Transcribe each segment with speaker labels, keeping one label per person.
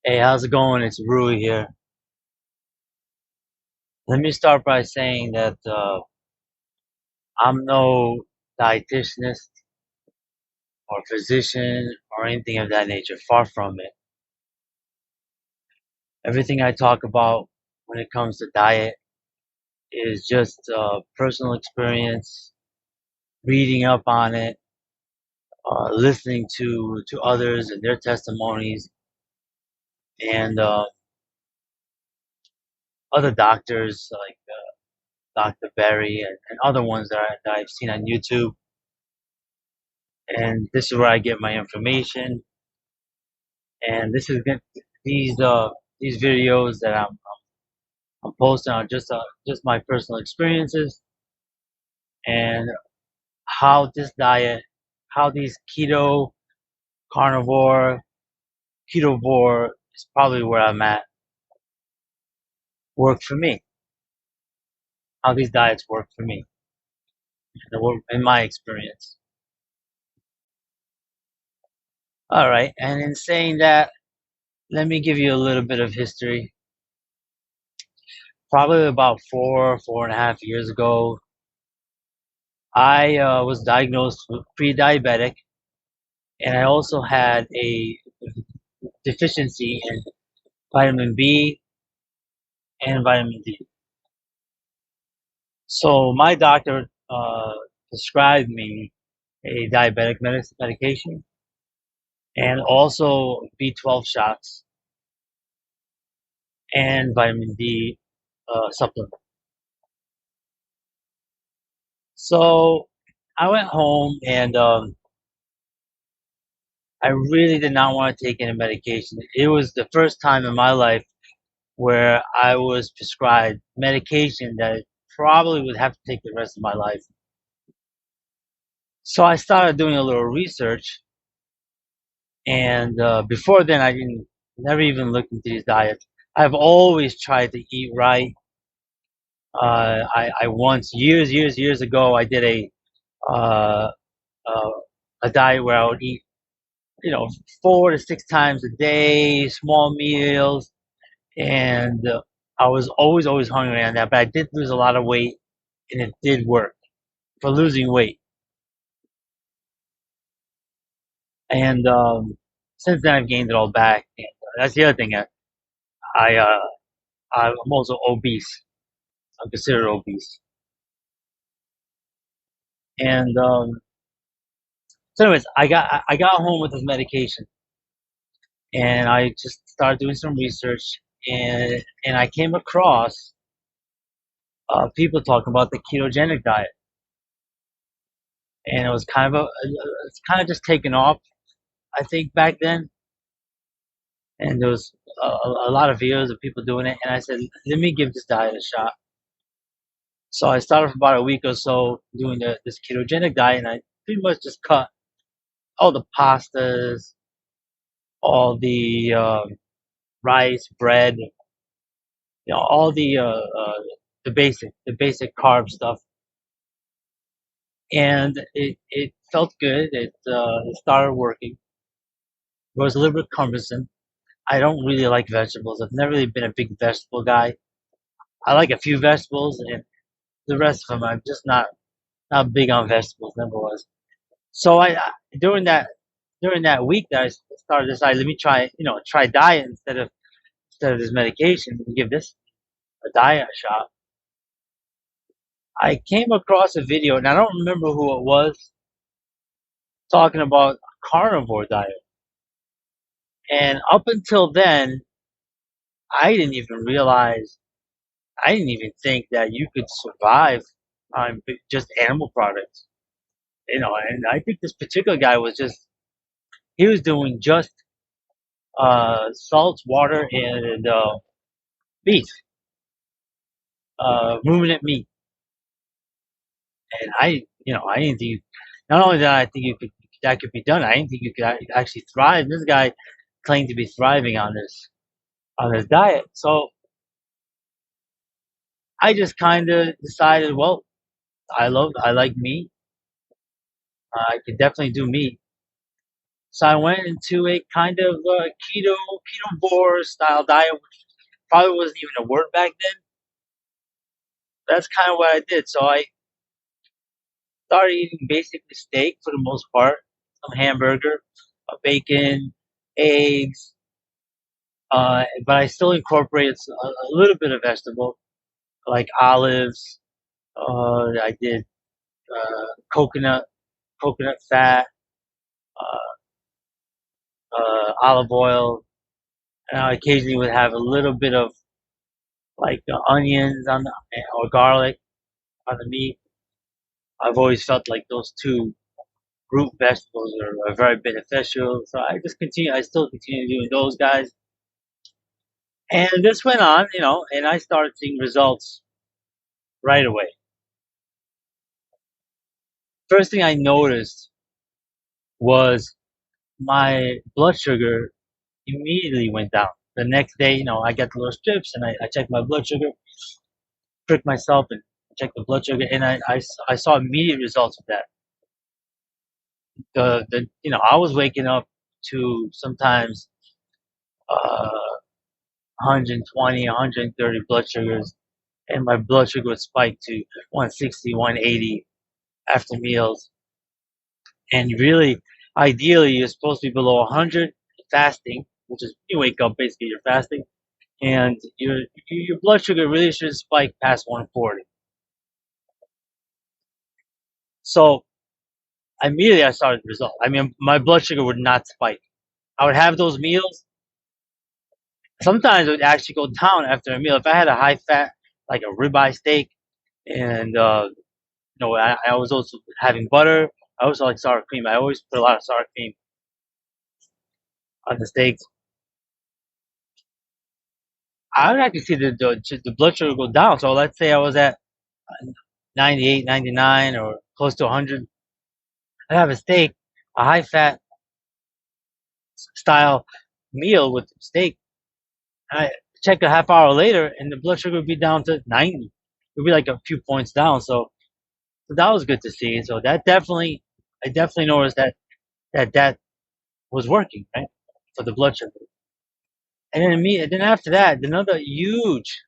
Speaker 1: Hey, how's it going? It's Rui here. Let me start by saying that I'm no dietitianist or physician or anything of that nature. Far from it. Everything I talk about when it comes to diet is just personal experience, reading up on it, listening to others and their testimonies, and other doctors like Dr. Berry and other ones that I've seen on YouTube. And this is where I get my information. And this is good. These uh these videos that I'm posting are just my personal experiences and how this diet, how these carnivore, ketovore is probably where I'm at, work for me. How these diets work for me, in my experience. All right, and in saying that, let me give you a little bit of history. Probably about 4.5 years ago, I was diagnosed with pre-diabetic, and I also had a deficiency in vitamin B and vitamin D. So my doctor prescribed me a diabetic medication and also B12 shots and vitamin D supplement. So I went home and I really did not want to take any medication. It was the first time in my life where I was prescribed medication that I probably would have to take the rest of my life. So I started doing a little research, and before then, I didn't never even looked into these diets. I've always tried to eat right. I once years ago I did uh, uh, a diet where I would eat 4 to 6 times a day, small meals, and I was always hungry on that. But I did lose a lot of weight, and it did work for losing weight. And since then, I've gained it all back. And that's the other thing. I I'm also obese. I'm considered obese. And so, anyways, I got home with this medication, and I just started doing some research, and I came across people talking about the ketogenic diet, and it was it's kind of just taken off, I think, back then. And there was a lot of videos of people doing it, and I said, let me give this diet a shot. So I started for about a week or so doing this ketogenic diet, and I pretty much just cut all the pastas, all the rice, bread, all the basic carb stuff, and it felt good. It started working. It was a little bit cumbersome. I don't really like vegetables. I've never really been a big vegetable guy. I like a few vegetables, and the rest of them I'm just not big on vegetables. Never was. So during that week that I started this, let me try diet instead of this medication. Let me give this a diet shot. I came across a video, and I don't remember who it was, talking about a carnivore diet. And up until then, I didn't even realize, I didn't even think that you could survive on just animal products. And I think this particular guy he was doing just salt, water, and beef, ruminant meat. And I didn't think, not only that I think that could be done, I didn't think you could actually thrive. This guy claimed to be thriving on this diet. So I just kind of decided, well, I like meat. I could definitely do meat. So I went into a kind of ketovore style diet, which probably wasn't even a word back then. That's kind of what I did. So I started eating basically steak for the most part, some hamburger, bacon, eggs, but I still incorporated a little bit of vegetable like olives. I did coconut fat, olive oil, and I occasionally would have a little bit of like onions on the, or garlic on the meat. I've always felt like those two root vegetables are very beneficial, so I just continue. I still continue doing those guys, and this went on, and I started seeing results right away. First thing I noticed was my blood sugar immediately went down. The next day, I got the little strips and I checked my blood sugar, pricked myself and checked the blood sugar, and I saw immediate results of that. I was waking up to sometimes 120, 130 blood sugars, and my blood sugar would spike to 160, 180 after meals. And really, ideally, you're supposed to be below 100 fasting, which is you wake up basically you're fasting, and your blood sugar really should spike past 140. So immediately I started the result. I mean, my blood sugar would not spike. I would have those meals. Sometimes it would actually go down after a meal. If I had a high fat, like a ribeye steak, and I was also having butter. I also like sour cream. I always put a lot of sour cream on the steaks. I would actually see the blood sugar go down. So let's say I was at 98, 99, or close to 100. I have a steak, a high fat style meal with steak. I check a half hour later, and the blood sugar would be down to 90. It would be like a few points down. So that was good to see. So I definitely noticed that was working, right, for the blood sugar. And then after that, another huge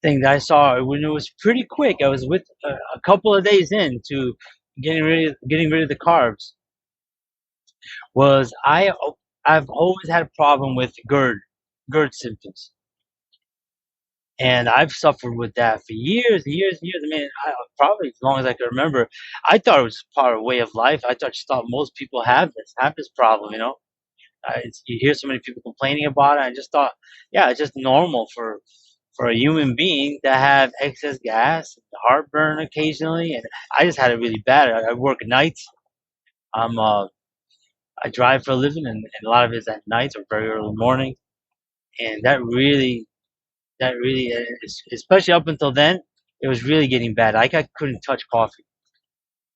Speaker 1: thing that I saw when it was pretty quick. I was with a couple of days into getting rid of the carbs. Was I've always had a problem with GERD symptoms. And I've suffered with that for years and years and years. I mean, probably as long as I can remember. I thought it was part of a way of life. Just thought most people have this problem. You hear so many people complaining about it. I just thought, yeah, it's just normal for a human being to have excess gas, heartburn occasionally, and I just had it really bad. I work nights. I'm I drive for a living, and a lot of it is at nights or very early morning, and that really, especially up until then, it was really getting bad. Like I couldn't touch coffee.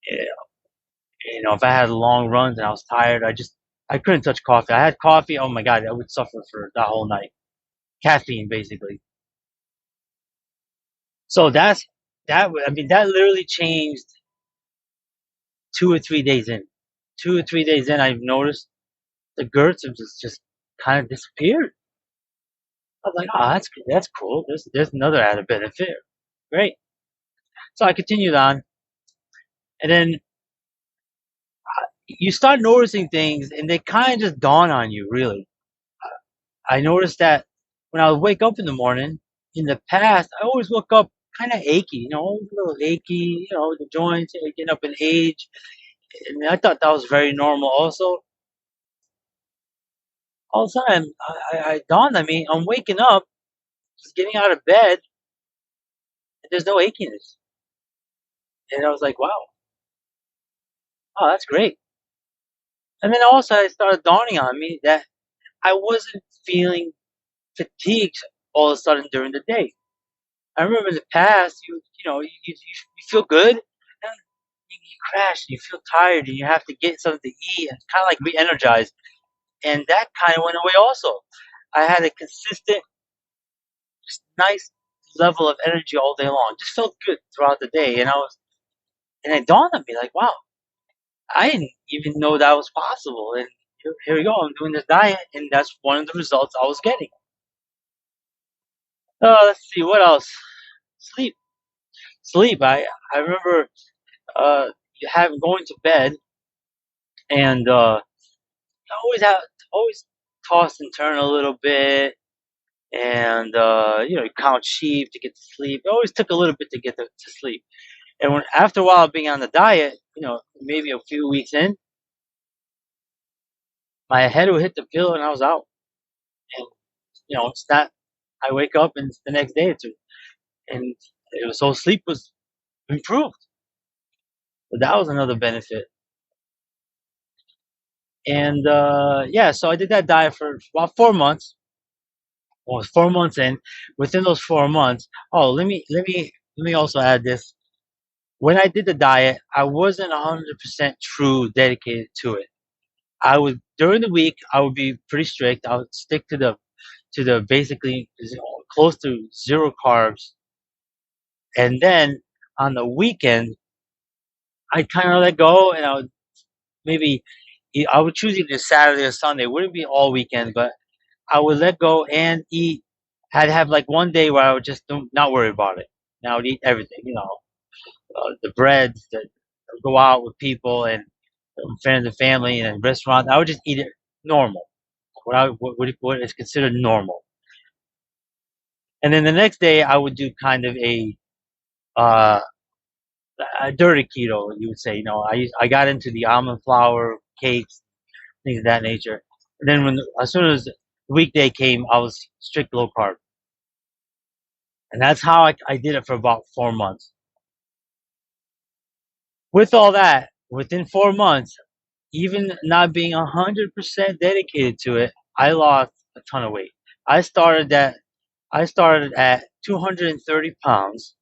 Speaker 1: Yeah, if I had long runs and I was tired, I couldn't touch coffee. I had coffee. Oh my god, I would suffer for that whole night. Caffeine, basically. So that. I mean, that literally changed 2 or 3 days in. 2 or 3 days in, I've noticed the GERD symptoms just kind of disappeared. I was like, oh, that's cool. There's another added benefit. Great. So I continued on, and then you start noticing things, and they kind of just dawn on you. Really, I noticed that when I would wake up in the morning. In the past, I always woke up kind of achy. Always a little achy. The joints, getting up in age, and I thought that was very normal. Also, all of a sudden, I dawned on me. I'm waking up, just getting out of bed, and there's no achiness. And I was like, wow, oh, that's great. And then also, it started dawning on me that I wasn't feeling fatigued all of a sudden during the day. I remember in the past, you feel good, and you crash, and you feel tired, and you have to get something to eat, and kind of like re-energized. And that kind of went away also. I had a consistent, just nice level of energy all day long. Just felt good throughout the day, and it dawned on me like, wow. I didn't even know that was possible. And here we go. I'm doing this diet, and that's one of the results I was getting. Let's see what else. Sleep, sleep. I remember you have going to bed, and I always toss and turn a little bit, and you count sheep to get to sleep. It always took a little bit to get to sleep. And when after a while being on the diet, maybe a few weeks in, my head would hit the pillow and I was out. And it's not. I wake up and it's the next day or two, and so sleep was improved. So that was another benefit. And yeah, so I did that diet for about 4 months. Well, 4 months in. Within those 4 months, oh, let me also add this. When I did the diet, I wasn't 100% true dedicated to it. I would during the week I would be pretty strict. I would stick to the basically close to zero carbs, and then on the weekend I'd kind of let go, and I would maybe I would choose either Saturday or Sunday. It wouldn't be all weekend, but I would let go and eat. I'd have like one day where I would just not worry about it. And I would eat everything, the breads that go out with people and friends and family and restaurants. I would just eat it normal, what is considered normal. And then the next day, I would do kind of uh, a dirty keto, you would say. I got into the almond flour cakes, things of that nature. And then as soon as the weekday came, I was strict low carb, and that's how I did it for about 4 months. With all that, within 4 months, even not being 100% dedicated to it, I lost a ton of weight. I started at 230 pounds,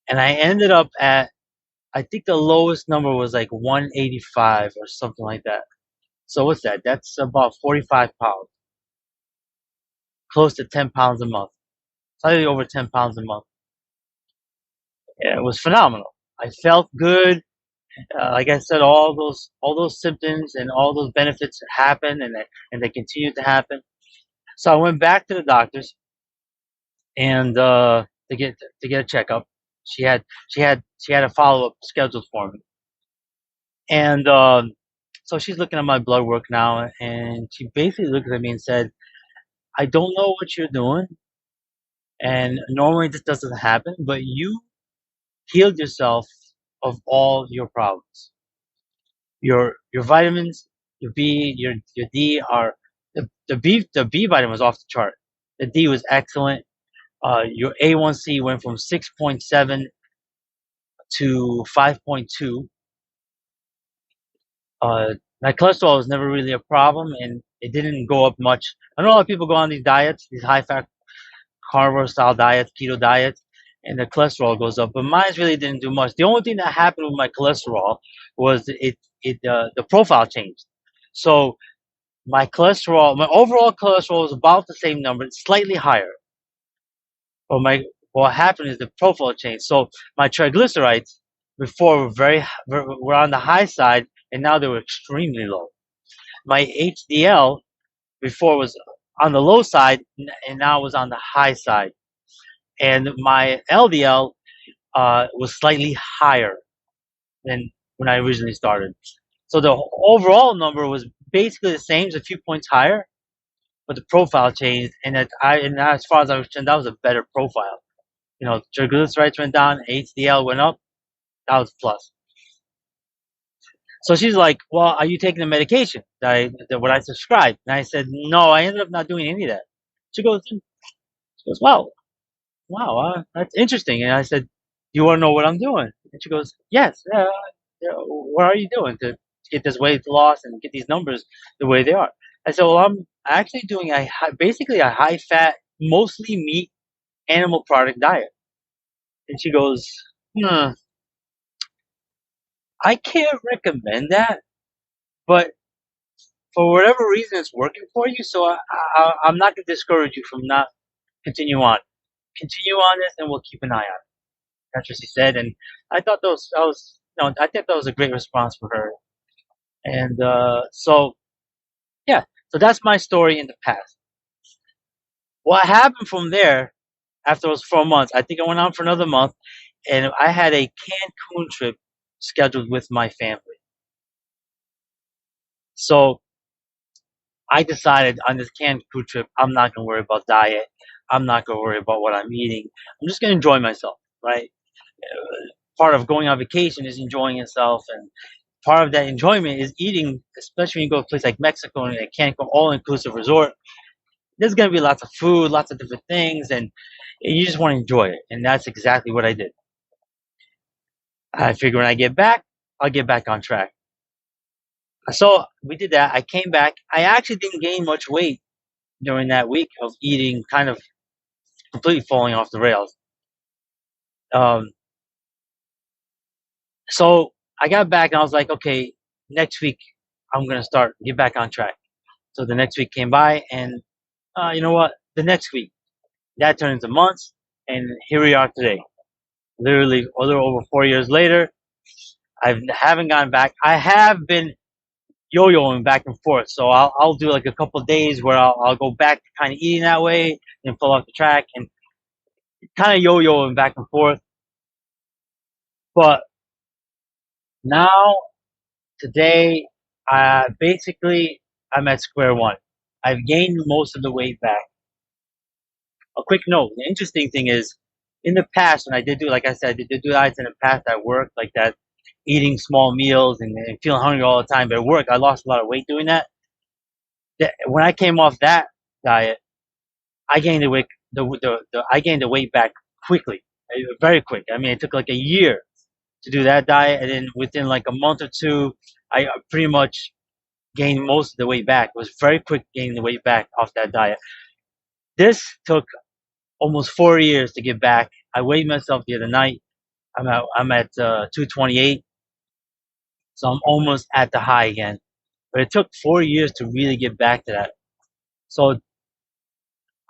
Speaker 1: and I ended up at, I think the lowest number was like 185 or something like that. So what's that? That's about 45 pounds, close to 10 pounds a month, slightly over 10 pounds a month. Yeah, it was phenomenal. I felt good. Like I said, all those symptoms and all those benefits happened, and they continued to happen. So I went back to the doctors and to get a checkup. She had a follow up scheduled for me, and so she's looking at my blood work now, and she basically looked at me and said, "I don't know what you're doing, and normally this doesn't happen, but you healed yourself of all your problems. Your vitamins, your B, your D are the B vitamin was off the chart. The D was excellent. Your A1C went from 6.7 to 5.2. My cholesterol was never really a problem, and it didn't go up much. I know a lot of people go on these diets, these high fat carnivore style diets, keto diets, and the cholesterol goes up. But mine really didn't do much. The only thing that happened with my cholesterol was the profile changed. So my overall cholesterol was about the same number, slightly higher. But what happened is the profile changed. So my triglycerides before were on the high side, and now they were extremely low. My HDL before was on the low side, and now was on the high side. And my LDL was slightly higher than when I originally started. So the overall number was basically the same, just a few points higher, but the profile changed, and as far as I was concerned, that was a better profile. Triglycerides went down, HDL went up. That was a plus. So she's like, "Well, are you taking the medication that what I prescribed?" And I said, "No, I ended up not doing any of that." She goes, "Wow, wow, that's interesting." And I said, "Do you want to know what I'm doing?" And she goes, "Yes, yeah, what are you doing to get this weight loss and get these numbers the way they are?" I said, "Well, I'm actually doing basically a high fat, mostly meat, animal product diet." And she goes, "Hmm, I can't recommend that, but for whatever reason, it's working for you. So I'm not going to discourage you from not continue on. Continue on this, and we'll keep an eye on it." That's what she said, and I thought that was I think that was a great response for her. And so yeah, so that's my story in the past. What happened from there after those 4 months? I think I went on for another month, and I had a Cancun trip scheduled with my family. So I decided on this Cancun trip, I'm not gonna worry about diet. I'm not gonna worry about what I'm eating. I'm just gonna enjoy myself, right? Part of going on vacation is enjoying yourself, and part of that enjoyment is eating, especially when you go to a place like Mexico and a Cancun all-inclusive resort. There's gonna be lots of food, lots of different things, and you just want to enjoy it. And that's exactly what I did. I figured when I get back, I'll get back on track. So we did that. I came back. I actually didn't gain much weight during that week of eating, kind of completely falling off the rails. Um, so I got back and I was like, okay, next week I'm gonna start get back on track. So the next week came by, and you know what? The next week that turned into months, and here we are today. Literally a little over 4 years later, I haven't gone back. I have been yo-yoing back and forth. So I'll do like a couple of days where I'll go back to kind of eating that way and fall off the track and kind of yo-yoing back and forth. But now, today, basically, I'm at square one. I've gained most of the weight back. A quick note: the interesting thing is, in the past, when I did do, like I said, I did do diets in the past at work, like that, eating small meals and feeling hungry all the time. But at work, I lost a lot of weight doing that. When I came off that diet, I gained the weight, I gained the weight back quickly, very quick. I mean, it took like a year to do that diet, and then within like a month or two, I pretty much gained most of the weight back. It was very quick gaining the weight back off that diet. This took almost 4 years to get back. I weighed myself the other night. I'm at 228, so I'm almost at the high again. But it took 4 years to really get back to that. So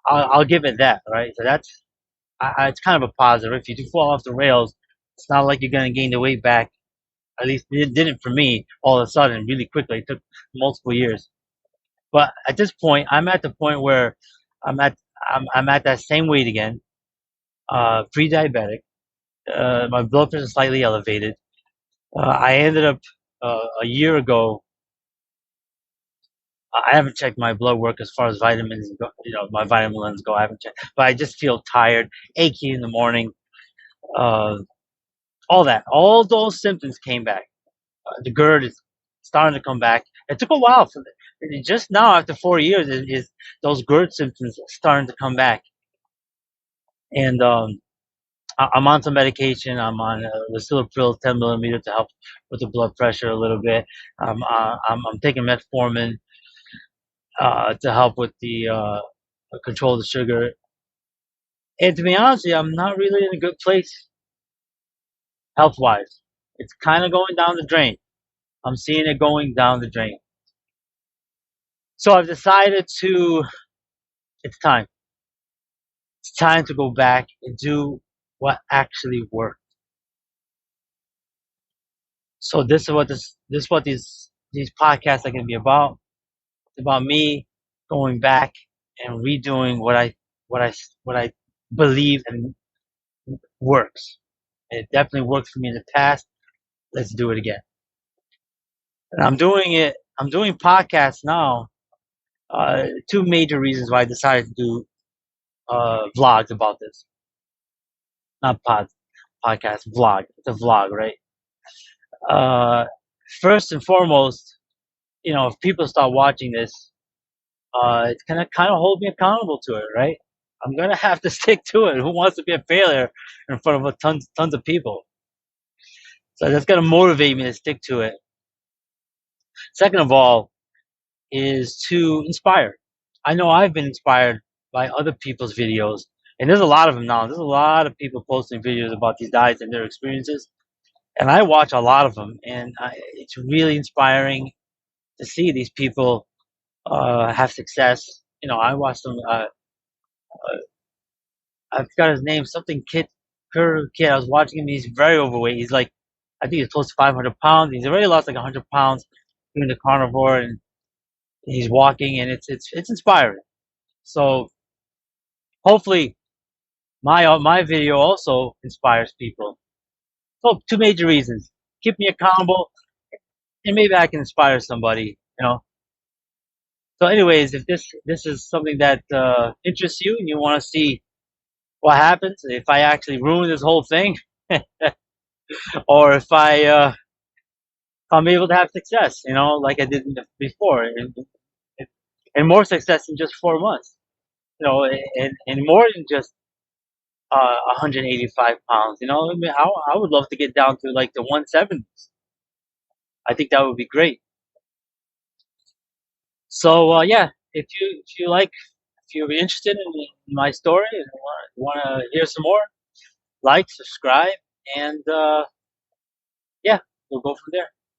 Speaker 1: I'll give it that, right? So it's kind of a positive. If you do fall off the rails, it's not like you're gonna gain the weight back. At least it didn't for me all of a sudden, really quickly. It took multiple years. But at this point, I'm at the point where I'm at I'm at that same weight again, pre-diabetic. My blood pressure is slightly elevated. I ended up a year ago. I haven't checked my blood work as far as vitamins go, my vitamins go. I haven't checked, but I just feel tired, achy in the morning. Uh, all those symptoms came back. The GERD is starting to come back. It took a while for just now after 4 years is those GERD symptoms starting to come back, and I'm on some medication. I'm on lisinopril 10 millimeter to help with the blood pressure a little bit. I'm taking metformin to help with the control the sugar. And to be honest with you, I'm not really in a good place health wise. It's kind of going down the drain. I'm seeing it going down the drain. So I've decided to. It's time. It's time to go back and do what actually worked. So this is what these podcasts are going to be about. It's about me going back and redoing what I what I believe and works. It definitely worked for me in the past. Let's do it again. And I'm doing it. I'm doing podcasts now. Two major reasons why I decided to do vlogs about this. Not podcast, vlog. It's a vlog, right? Uh, First and foremost, if people start watching this, it's gonna kind of hold me accountable to it, right? I'm gonna have to stick to it. Who wants to be a failure in front of tons of people? So that's gonna motivate me to stick to it. Second of all, is to inspire. I know I've been inspired by other people's videos, and there's a lot of them now. There's a lot of people posting videos about these diets and their experiences, and I watch a lot of them, and it's really inspiring to see these people have success. I watched them. I forgot his name. Something Kid. Kid. I was watching him. He's very overweight. He's like, I think he's close to 500 pounds. He's already lost like 100 pounds doing the carnivore, and he's walking, and it's inspiring. So hopefully my video also inspires people. So two major reasons: keep me accountable, and maybe I can inspire somebody. So, anyways, if this is something that interests you and you want to see what happens if I actually ruin this whole thing, or if I'm able to have success, like I did before, and more success in just 4 months, and more than just 185 pounds. I mean, I would love to get down to like the 170s. I think that would be great. So yeah, if you're interested in my story and want to hear some more, like, subscribe, and yeah, we'll go from there.